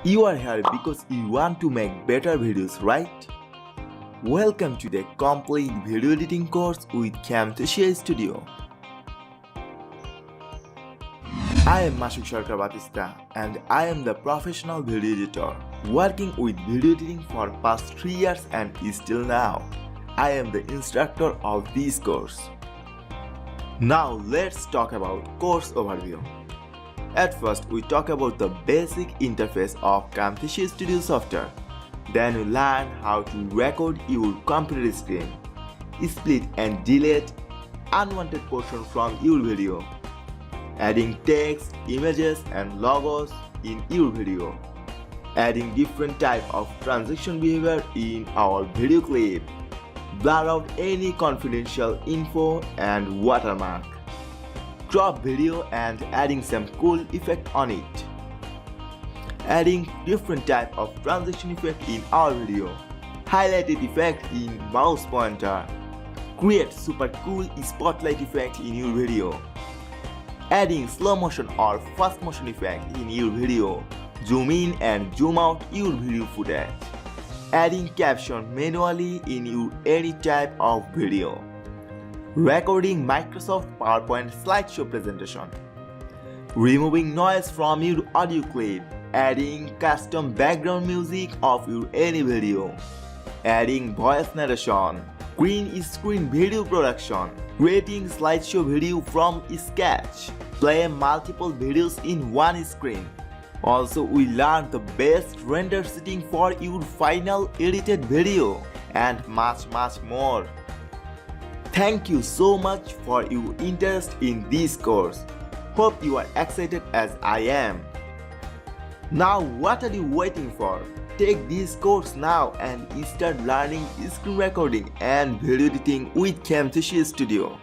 You are here because you want to make better videos, right? Welcome to the complete video editing course with Camtasia Studio. I am Mashuk Sarkar Batista and I am the professional video editor working with video editing for past 3 years and still now. I am the instructor of this course. Now let's talk about course overview. At first, we talk about the basic interface of Camtasia Studio software. Then we learn how to record your computer screen, split and delete unwanted portion from your video, adding text, images and logos in your video, adding different type of transition behavior in our video clip, blur out any confidential info and watermark, crop video and adding some cool effect on it, adding different type of transition effect in our video, highlighted effect in mouse pointer, create super cool spotlight effect in your video, adding slow motion or fast motion effect in your video, zoom in and zoom out your video footage, adding caption manually in your any type of video, recording Microsoft PowerPoint slideshow presentation, removing noise from your audio clip, adding custom background music of your any video, adding voice narration, green screen video production, creating slideshow video from scratch, play multiple videos in one screen. Also, we learned the best render setting for your final edited video and much more. Thank you so much for your interest in this course. Hope you are excited as I am. Now what are you waiting for? Take this course now and start learning screen recording and video editing with Camtasia Studio.